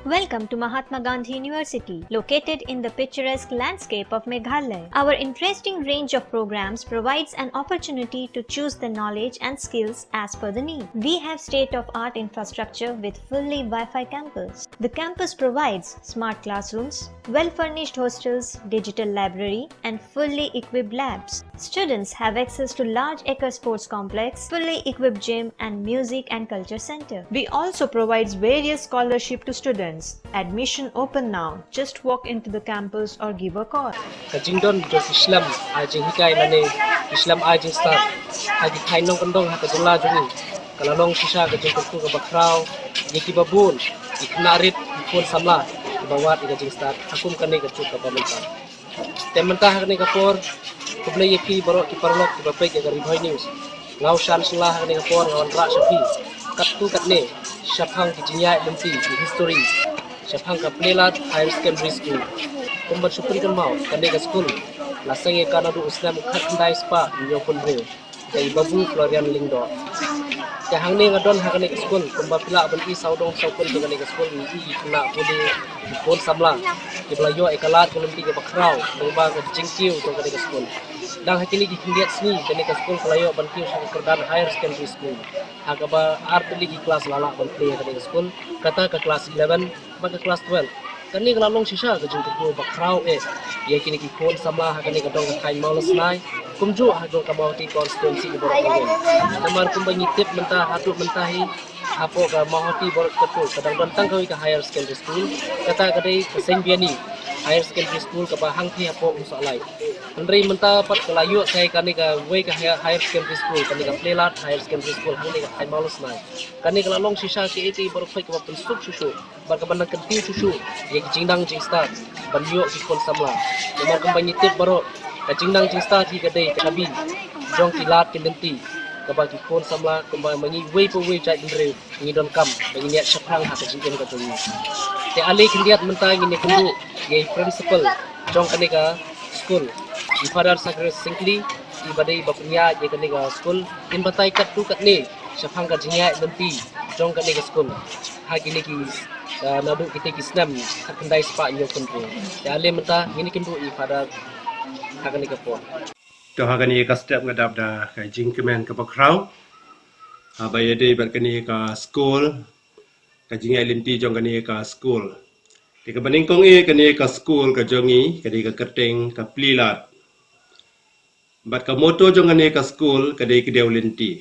Welcome to Mahatma Gandhi University, located in the picturesque landscape of Meghalaya. Our interesting range of programs provides an opportunity to choose the knowledge and skills as per the need. We have state-of-art infrastructure with fully Wi-Fi campus. The campus provides smart classrooms, well-furnished hostels, digital library, and fully equipped labs. Students have access to large acre sports complex, fully equipped gym, and music and culture center. We also provides various scholarship to students. Admission open now. Just walk into the campus or give a call. Kajingdon jos Islam ajing hikai mane Islam ajing start agi thainong kondong ha kajula jungi kalalong sisa kajing kurku ka bakrau yeki babun iknarit ikon samla bawat kajing start akum kane kajut ka pamenta tementa hakne kapor kuble yeki baro ki parlok ki bapai ke gari bhai news ngau shan sala hakne kapor ngawan ra sapi katu katne Shafang ki jinya lempi ki history Shafang ka Playlat Higher Secondary School kumbat supri kan mau kande ka school lasang ye kana du Islam khatndai spa nyo pun re dai babu Florian Lingdo ka hangni ngadon ha kane ka school kumba pila ban i saudong saupun ka kane ka school ni i kena pode pon samla ki blayo ekalat ko lempi ka bakrau ba ka jingkiu to kane ka school dang hakini ki kindiat sni kane ka school playo ban kiu sa kerdan Higher Secondary School agaba artli ki kelas lala ban play kane ka school kata ka kelas 11 ba ka kelas 12 kani kalalong sisa ka jung ko bakrau ye kini ki kon samla ha kani ka dong ka kain maulas nai kumju ha dong ka mauti constituency ki borok ko tamar kum banyi tip menta hatu mentahi apo ka mauti borok ko kadang bantang ka ka Higher Secondary School kata kadai ka Saint Biani Higher Secondary School ka bahang thi apo usalai Andrei menta pat kalayu kai kani ka wei ka Higher Secondary School kani ka Playlat Higher Secondary School hang ni ka kain maulas nai kani kalalong sisa ki eki borok phai ka pensuk susu barka bandang kentiu susu ye jingdang jing start banyo ki kon samla memang kembali tip baro ka jingdang jing start hi kadai kabi jong kilat kinenti ka bagi kon samla kembali mangi wei po wei jai indre ni don kam bagi niat syafang ha ka jingken ka tuni te ali kindiat mentang ini kundu ye principal jong kani ka school di Father Sagres Singli di badai bapnya je kani ka school in batai kat tu kat ni syafang ka jingya nanti jong kani ka school ha kini ki nadu kita kisnam kendai spa nyo kundu ya ale menta ini kundu I Father hakani ka po to hakani ka step ngadap da ka jingkemen ka bakrau abaye de bakani ka school ka jingai linti jong kani ka school di ka baningkong kani ka school ka jongi kani ka keteng ka Playlat bat ka moto jong kani ka school kani ka dew linti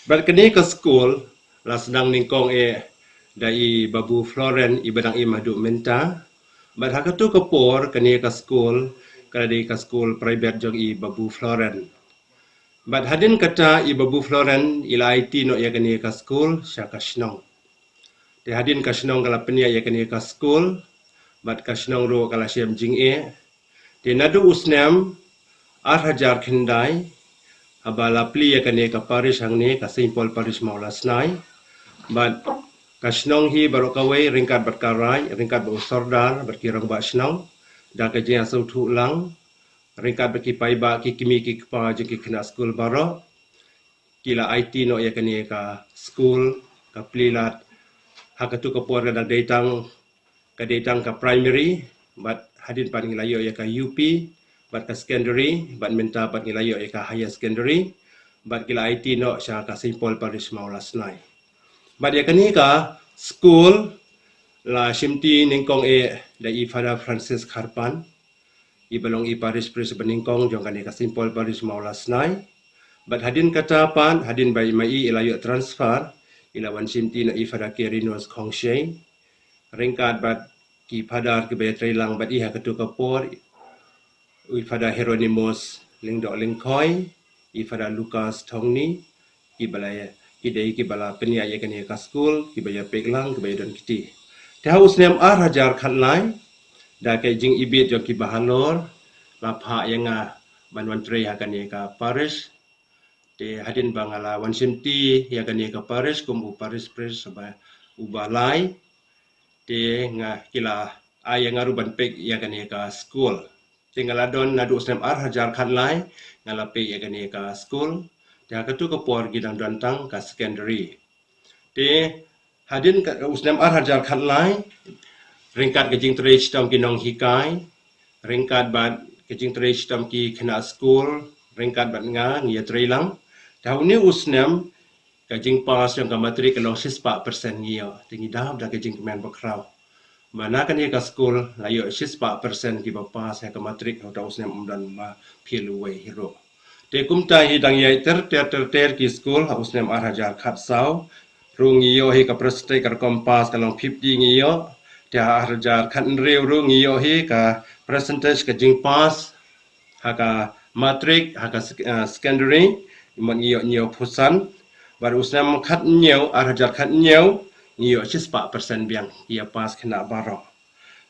bat kani ka school la sedang ningkong dai babu Florian ibadang imadu menta bat hakatu kapor kani ka school kadi ka school private jong I babu Florian bat hadin kata I babu Florian ila IT no ya kani ka school sya kasnong te hadin kasnong kala penia ya kani ka school bat kasnong ro kala syam jing te nadu usnam 8000 khindai abala pli ya kani ka parish hangne ka Saint Paul parish maulasnai bat kasnong hi baru kawai ringkat berkarai ringkat bersordar berkirang ba snong da ka jeng asau thu lang ringkat berki pai ba ki kimi ki pa je ki kena school baro kila IT no ya kani ka school ka Playlat hakatu ka por ka datang ka primary bat hadin pan ngilayo ya ka UP bat ka secondary bat menta pat ngilayo ya ka higher secondary bat kila IT no sya ka Saint Paul parish maulasnai bat ya kani ka school la shimti ningkong dai Father Francis Kharpan ibalong I parish priest beningkong jong kani ka Saint Paul parish maulasnai bat hadin kata pan hadin bai mai ilayo transfer ilawan shimti na I Father Kerinos Khongshe ringkat bat ki Father ke betrelang bat I hakatu kapor I Father Hieronymus Lingdo Lingkoi I Father Lucas Thongni I balaya idai ki bala penia ya kani ka school ki baya peklang ki baya don kiti ta usnem hajar khatlai da kai jing ibit jo ki bahalor la pha yanga banwan tre ya kani ka parish te hadin bangala wan simti ya kani ka parish kum u parish pres ba ubalai te nga kila ayang aruban pek ya kani ka school tinggal adon nadu usnem hajar khatlai ngala pe ya kani ka school ya ketu ke por gidang dantang ka secondary te hadin ka usnam hajar khat lai ringkat ke jing tre stam ki nong hikai ringkat bat ke jing tre stam ki khna school ringkat bat nga ngia tre lang tahun ni usnam ka jing pas yang ka matrik ka long 6% ngia tingi dam da ke jing kemen bakrau mana kan ka school layo 6% ki ba pas ka matrik ka usnam umdan ma philuwe hero te kumta hi dang yai ter ki school usnam hajar khat sau rung iyo hi ka prestay ka kompas ka long 50 ngiyo dia hajar khat rew rung iyo hi ka percentage ka jing pas haka matrik haka secondary imon ngiyo pusan bar usnam khat nyew hajar khat nyew ngiyo 6% biang ia pas kena baro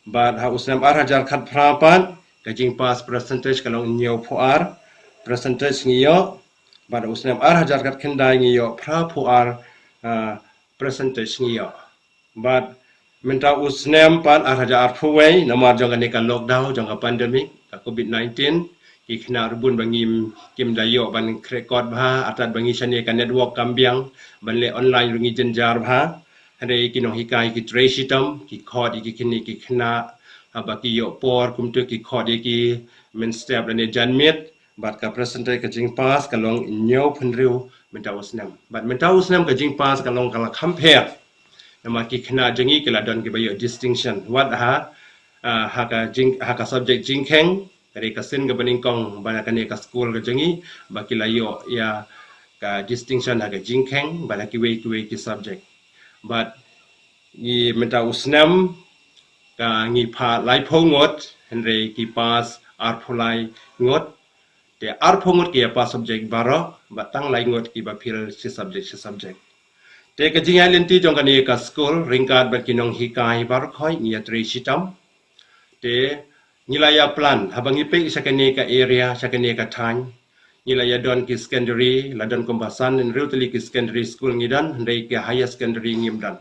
bar ha usnam hajar khat prapat ka jing pas percentage ka long nyew puar percentage ngiyo bar usnam hajar khat kendai ngiyo pra puar percentage ngiyo but menta usnem pan araja arfuwei namar jong ka lockdown jong ka pandemic ka covid-19 ki khna rubun bangim kim dayo ban record bha atat bangi chane ka network kambiang ban le online rungi jenjar bha hare ki no hikai ki tresitam ki khod ki kini ki khna abaki yo por kumtu ki khod ki men step ne janmit bat ka percentage ka jing pas ka long nyo phunriu menta usnem bat menta usnem ka jing pas ka long kala compare nama ki khna jangi kala don ki bayo distinction what ha ka subject jingkheng kare ka sin ka baning kong bana ka ne ka school ka jangi baki layo ya ka distinction ha ka jingkheng bana ki we ki subject but ni menta usnem ka ngi pha lai phongot henre ki pas ar phulai ngot te ar phongot ki pa subject baro batang lai ngot ki ba phil si subject te ka jinga lenti jong ka ni ka school ringkat bat kinong hikai bar khoi ngia tre sitam te nilaya plan habang ipe sakane ka area sakane ka than nilaya don ki secondary ladon kombasan en rutli ki secondary school ngidan ndai ki higher secondary ngimdan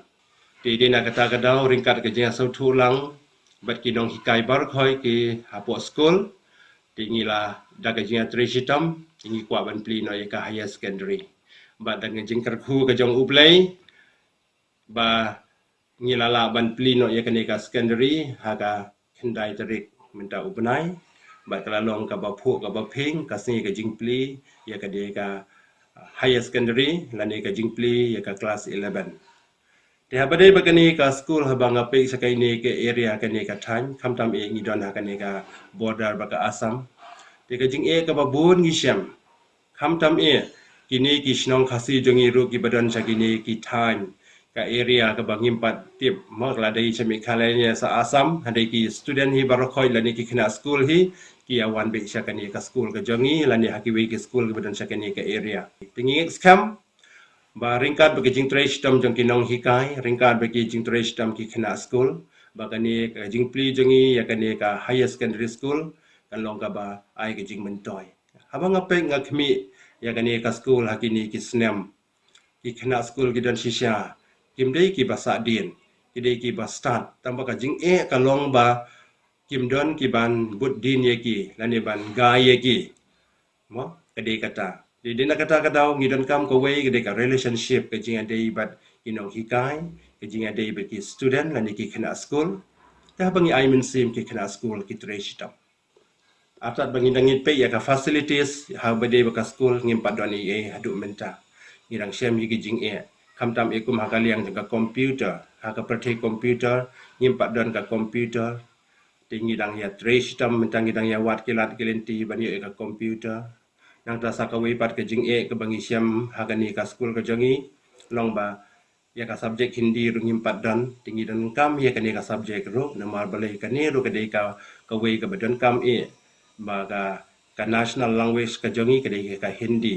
te dina kata kadau ringkat ka jinga sau thulang bat kinong hikai bar khoi ki hapo school te ngila daga jinga tre sitam tingi kwa ban pli no ka higher secondary ba dengan jingkar khu ka jong uplay ba ngilala ban plino ya kaneka secondary haga kendai terik menta upnai ba kalalong ka ba phu ka ba phing ka sni ka jingpli ya ka de ka higher secondary lane ka jingpli ya ka class 11 te habade ba kani ka school habanga pe sakai ne ke area kaneka than khamtam e ngi don ha kaneka border ba ka asam te ka jing e ka ba bun ngi syam khamtam e kini ki snong khasi jongi ru ki badan sakini ki time ka area ka bangim pat tip mak la dai chami khalanya sa asam handai ki student hi barokhoi lani ki khina school hi ki awan be sakani ka school ka jongi lani hakiwi ki school ki badan sakani ka area tingi scam ba ringkat be jing tre system jong ki nong hikai ringkat be jing tre system ki khina school ba kani ka jing pli jongi ya kani ka higher secondary school kan long ka ba ai ki jing mentoi habang ape ngakmi ya kani ka school hakini ki snem ki khna school ki dan shisha kim dei ki basa din ki dei ki ba start tamba ka jing e ka long ba kim don ki ban bud din ye ki lani ban ga ye ki mo ka dei kata di dina kata kadau ngi don kam ko we ki dei ka relationship ka jing dei bat inong hikai ka jing dei ba ki student lani ki khna school ta bangi ai min sim ki khna school ki treshita atat bangi dangit pe ya ka facilities ha bade ba ka school ngim padoni e hadu menta ngirang shem yi jing e khamtam e kum hakaliang ka computer ha ka perthi computer ngim padon ka computer tingi dang ya trace tam mentang dang ya wat kilat kilenti bani e ka computer nang ta sakawi pat ka jing e ka bangi shem ha ka ni ka school ka jangi long ba ya ka subject hindi ru ngim padon tingi dan kam ya ka ni ka subject ru namar balai ka ni ru ka dei ka we ka badon kam e baga ka national language ka jongi ka dei ka hindi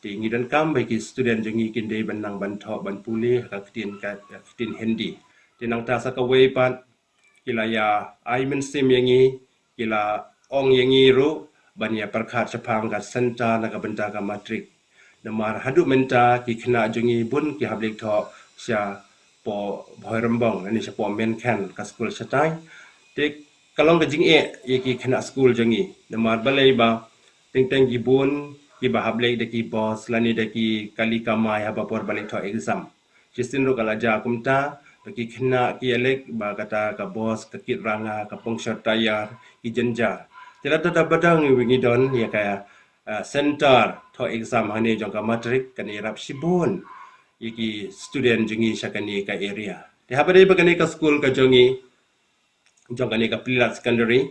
tingi dan kam bagi student jongi kin dei banang ban tho ban puli ka tin hindi tinang ta sa ka we pat kila ya ai men sim yangi kila ong yangi ru bania perkhat chapang ka senta na ka benta ka matrik namar hadu menta ki khna jongi bun ki hablik tho sya po bhoirambong ani sya po men khan ka school satai tik kalong ka jing e ye ki khna school jangi namar balai ba ting teng gi bun ki ba hablei de ki boss lani de ki kali kamai ha ba por balai tho exam Justin ro kala ja kumta bagi kena ki elek ba kata ka bos ka kit ranga ka pungsar tayar ki jenja. Tila ta badang wingi don ya kaya center to exam hani jong ka matrik kan irap sibun iki student jengi syakani ka area. Di habade bagani ka school ka jongi jong kani ka Pililat Secondary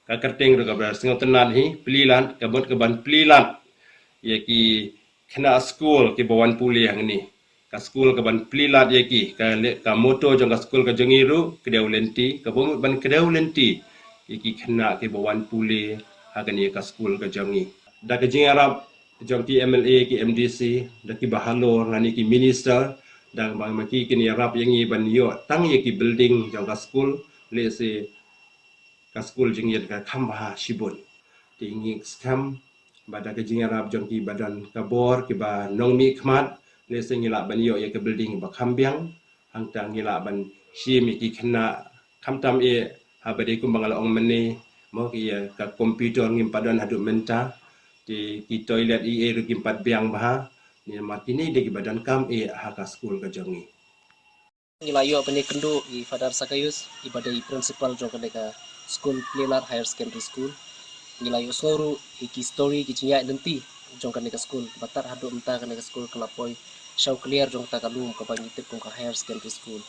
ka kerting ro ka ber singo tenan hi Pililat ka bot ka ban Pililat ya ki kena school ki bawan puli hang ni ka school ka ban Pililat ya ki ka moto jong ka school ka jongi ru kedau lenti ka bom ban kedau lenti ya ki kena ki bawan puli hagani ka school ka jongi da ka jing arab jong ki MLA ki MDC da ki bahalor ngani ki minister dan bang maki kini arab yang i ban yo tang ya ki building jong ka school le se ka school jing ya ka khamba shibun tingi scam bada ke jing arab jong ki badan kabor ki ba nong mi khmat le se ngila ban yo ya ke building ba khambyang hang ta ngila ban shi mi ki khna khamtam e ha bade kum bangala ong mene mo ki ka computer ngim padan hadu menta ki toilet e ru kim pat biang ba ni matini de ki badan kam e ha ka school ka jongi Nilayo bani kendu I Fadar Sakayus ibadai principal jong ka school Pililat Higher Secondary School. Nilayo soru ki story ki cinya nanti jong ka school batar hadu menta ka school kelapoi show clear jong ta kalum ka bangitip kong ka Higher Secondary School.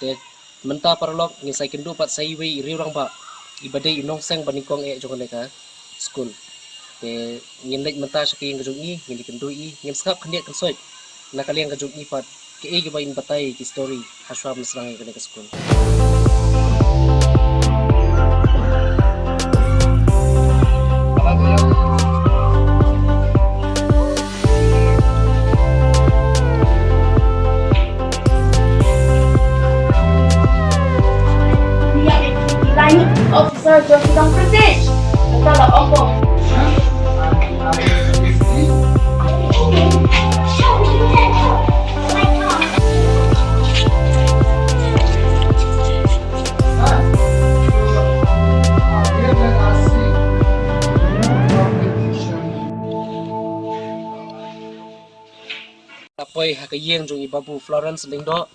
Te menta paralog ni sai kendu pat sai we ri orang ba ibadai inong seng bani kong e jong ka school. Te ngin lek menta saking ka jong ni ngin kendu I ngin skap khniak kan soi nakaliang ka jong ni pat ke ba in batay ki story haswa masrang ka school. Officer Joseph British. Nagtala ako. Apoy hakayeng jong ibabu Florence Lingdo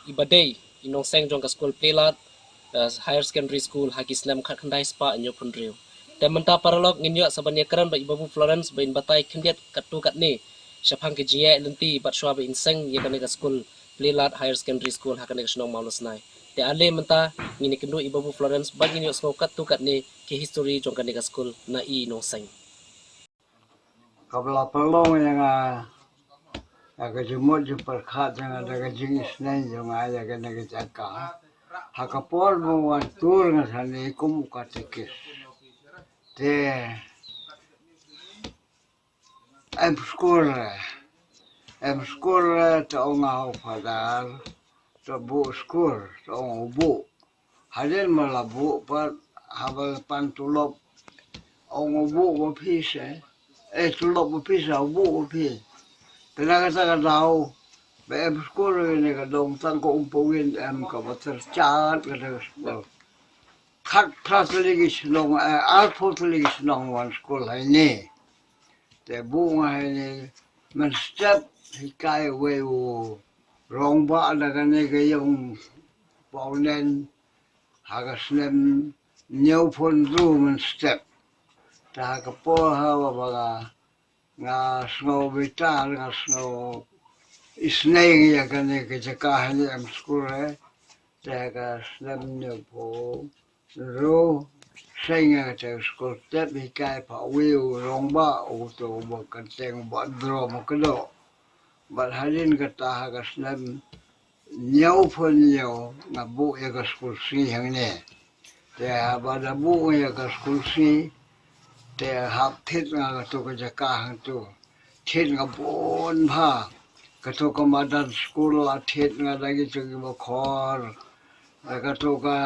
ibadai inong seng jong ka school Pililat Higher Secondary School haki Islam khandai spa anyo pundriu. Dan menta paralog nginyo sabanya keran ba ibabu Florence ba in batay kendiat katu katni syapang ke jia lenti bat shwa ba inseng ye ka school Pililat Higher Secondary School hakane ka snong maulus nai. Te ale menta ngini kendu ibabu Florence ba nginyo sngo katu katni ke history jong ka school na I inong seng. Kabla pelong yang aga jemut je perkhat yang ada jenis lain yang ada kena kejaga. Hakapol mewantul ngasani kum katekis. Te em school ta ngau padar ta bu school ta bu. Hadin malabu pat habal pantulop bu bapise. Tulop bapise bu bapise. Pinagkata ka daw, ba school ni ka dong tang ko umpawin ka baterchat ka daw school. Kat pratligis nong alpotligis nong one school hay ni. Te bunga hay ni man step hikay we rong ba na kani kayong paunen hagas nem new pondru man step. Ta kapo hawa baga nga snow vital nga snow isnay ya kani kajakahan ni am school taga slam ne po ro senga ta school tap hikai pa wiu rongba o to bo kanteng bo dro mo kado bal halin kata ha slam nyau pon nyau nga bu ya ka school si hang ne ta ba da bu ya ka school si te hap thit nga to ka jaka tu thit nga bon pha ka to ka madan school la thit nga lagi chu ba khor ka to ka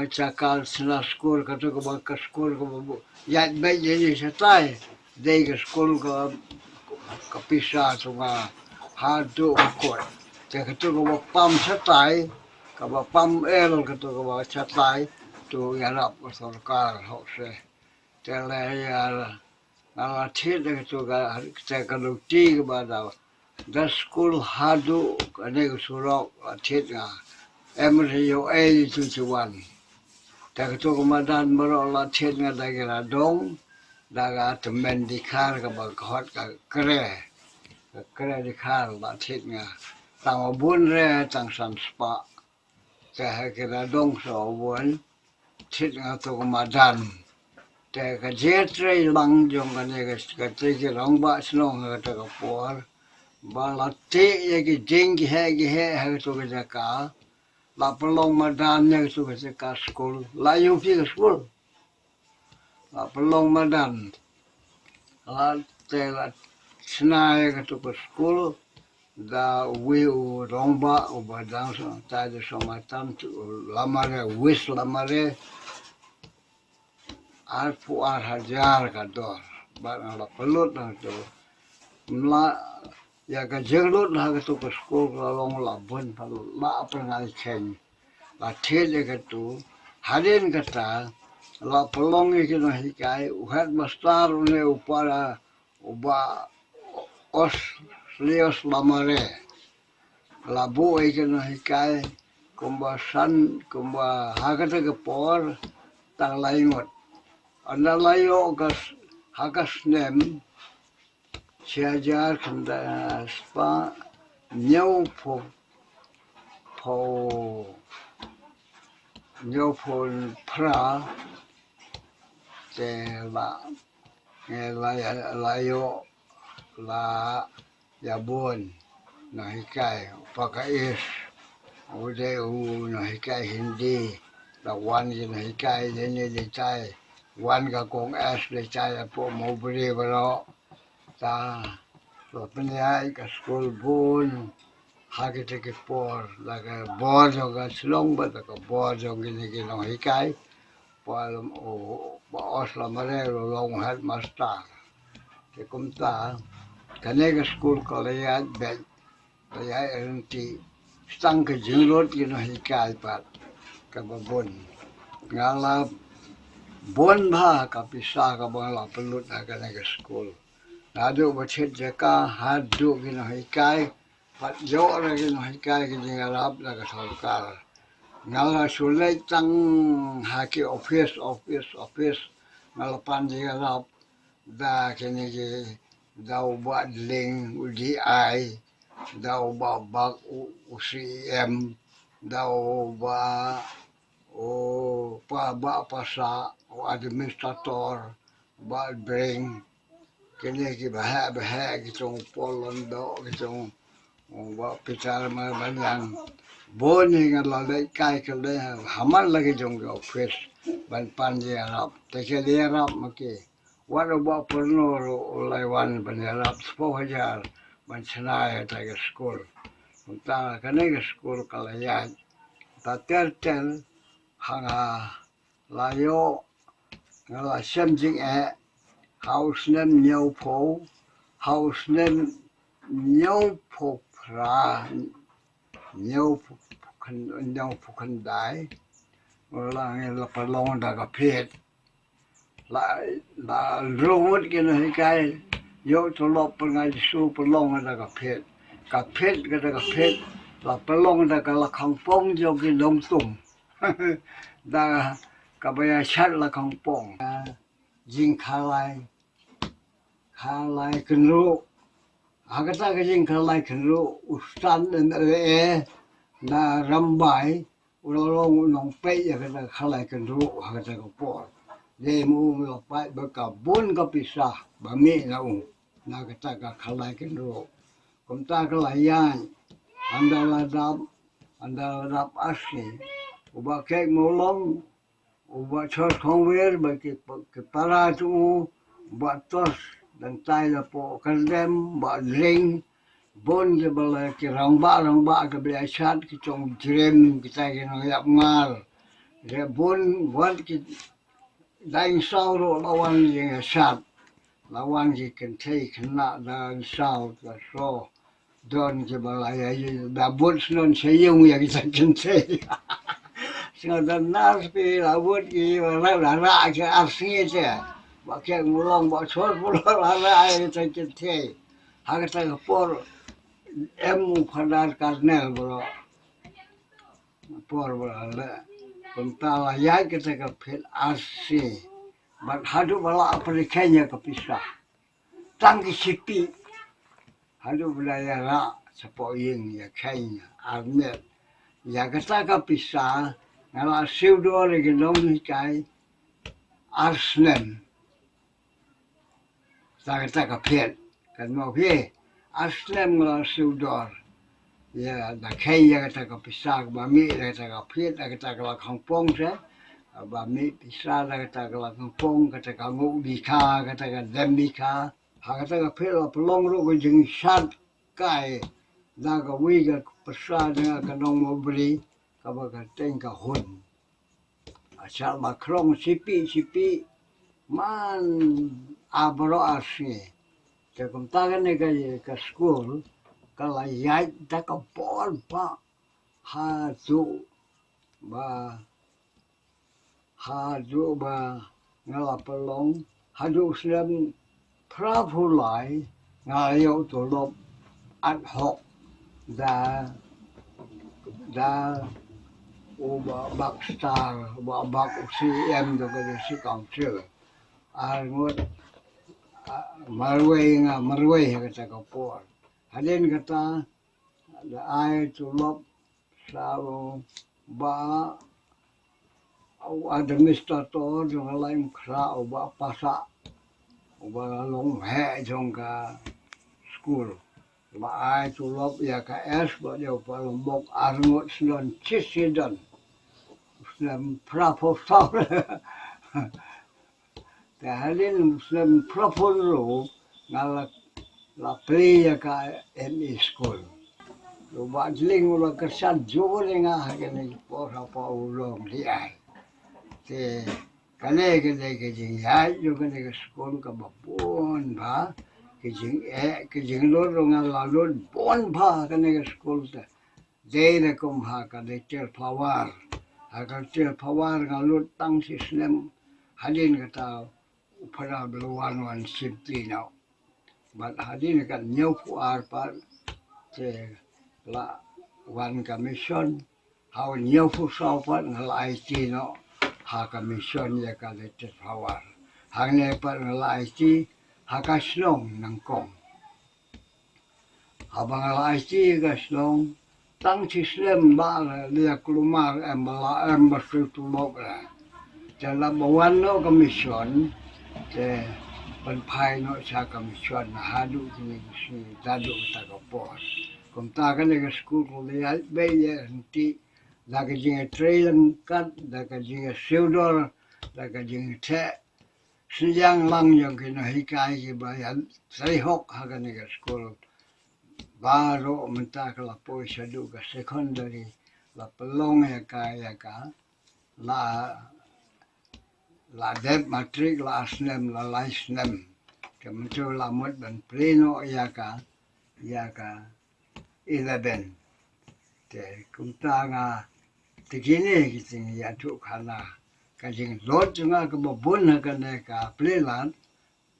chakal sna school ka to ka school ka bu ya be ye ni sai de ka school ka pisa tu nga ha do ko te ka to ka pam sai ka ba pam el ka to ka ba sai tu ya rap ka sarkar ho se Tela ya ala thit ke tu ka lu ti ke ba da the school hadu kane surok atit nga emrio a tu one ta to madan bro la tit nga dagira dong daga temen dikar ka ba khot ka kre dikar la tit nga tang bun re tang san spa ta kira dong so bun tit nga to madan ta ka jetre lang jong kane ka tri rong ba snong ka ta por balate ye ki dingi he to ke ka la pelong madan ye to ke ka school la yu fi school la pelong madan la te la sna ye ke to school da we u romba u badan so ta de so matan la mare wis la mare ar pu ar hajar ka dor ba la pelut na to la ya ka jerut na ka to ko school la long la bon pa la apa ngai chen la thele ka tu haden ka ta la pelong ke no hikai u hat mastar ne upara uba os lios la mare la bo ke no hikai kumba san kumba hakata ke por tang lai ngot anda layo ka hakas nem Siajar kanda spa nhau pra te la yo la yabon na hikai pakais ude na hikai hindi la wan na hikai le chai wan ka kong as le chai po mo bre bro ta lo penyai ka school bun hagi te ke por la ka bor jo ka slong ba ka bor jo ki no hikai pal o ba os la mare lo long hat master te kum ta kane ka school ko le ya be ya enti stang ke jingrot ki no hikai pa ka ba bun ngala bon ba ka pisa ka ba la pelut ka ne school Hadu bachet jaka hadu gino hikai pat jo ra gino hikai ki jingarap la ka sarkar ngala sulai tang haki office ngala pan jingarap da kini ki da uba ling udi ai da uba bak UCM da uba o pa ba pasa o administrator ba bring kini ki bahaya ki tong polondo ki tong wa pitar ma banyan boni ngala le kai ke le hamal lagi jong go office ban pan je arab te ke le arab maki wa ba porno laiwan ban arab 4000 ban chana ta ke school ta kane ke school kala ya ta tel hanga layo ngala semjing house nem nhau phố house nem nhau phố pra nhau phố khăn đái là nghe là phải long đã gặp hết là robot cái này cái yo cho lọp bên ngay su phải long đã gặp hết cái đã gặp hết là phải long đã gặp là không phong cho cái đông tùng đã cái bây giờ sát là không phong jing khalai kenru agata ke jing khalai kenru ustan na rambai ulolong nong pe ya kata khalai kenru agata ko por de mu lo pai ba ka bun ka pisa ba mi na na kata ka khalai kenru kom ta kalayan andala dap asli uba kek molong uba chos kongwer ba ke para tu ba tos dan tai la po kandem ba ring bon je bala ki rong ba ka bia chat ki chong drem ki tai ki no yap ngal re bon wat ki dang sao ro lawan ye chat lawan ki kan tai kana dan sao ka so don je bala ya da bon snon se yung ya ki kan tai Singa dan nas pi labut ki ra ke arsi je ba ke mulong ba chor mulong ra ai ta ke te ha ka ta por Padar Karnel bro. Por bro. Kuntala ya kita ke pil arsi. But hadu bala Afrikanya ke pisah. Tangki sipi. Hadu budaya ra sepoing ya Kenya. Armet. Ya kita ke pisah. Ngala siudo lagi nong hikai. Arsnen. Kita ke pil. Kan mau pil. Arsnen ngala siudo. Ya, dah kaya kita ke pisah, bami kita ke pit, kita ke kampung se, bami pisah kita ke kampung, kita ke ngubika, kita ke dembika, kita ke pit lah pelong ru ke jeng sat kai, dah ke wi ke pisah dengan ke nong mobili, ke teng ke hun, asal makrong sipi, man abro asni, kekum tagan ni ke school. Kalau ya tak kapal pa hadu ba ngalapelong hadu sedang pravulai ngayo tolop ad hoc da uba bakstar bak UCM tu kada si council ngut marway kata kapal. Hadin kata ada air tulop selalu ba administrator dengan lain kera ba pasak ba long he jong ka school ba air tulop ya ka es ba dia pa lombok arngot selon cisidan selon proposal dah hadin selon proposal ngalak la playa ka ME school. Lo badling ulah kesan jauh dengan hagani pora pa ulong liai. Te kale kejing ya juga ke school ka bapun ba kejing lo dengan lalun pun ba kene ke school te. Dei kum ha ka de tel power. Agar tel power ngalut tang sistem hadin kata upara beluan simply now. But hadin kan nyau puar par te la one commission how nyau fu sao par ngal IT no ha commission ya ka le te power hang ne par ngal IT ha ka slong nang kong abang ngal IT ka slong tang sistem ba le klumar embala embassy tu lok la dalam one no commission te penpai no sa commission hadu ni si dadu ta ko por kom ta kan ke school ko le be ye nanti la ke jing trailing kat da ke jing silver da ke jing te siang lang yang ke na hikai ke ba ya sai hok ha kan ke school baru menta ke la po shadu ke secondary la pelong ya ka la dep matrik la asnem la laisnem kemudian la mot dan pleno ya ka 11 te kumtanga tikini kiting ya tu khana kajing lot nga ka bobun ka ne ka plelan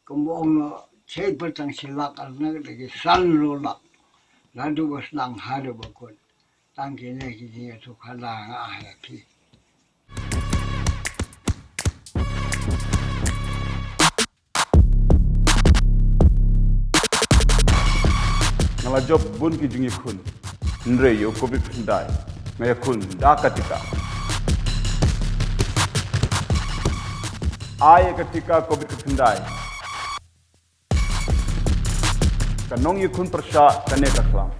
kumbong no chei patang silak arna de san lo la nadu was nang hadu bakon tangkine kiting ya tu khana nga happy. Ngala job bun ki jungi khun nre yo ko bi phindai me khun da katika ay katika ko bi phindai kanong yi khun prasha kane ka khlam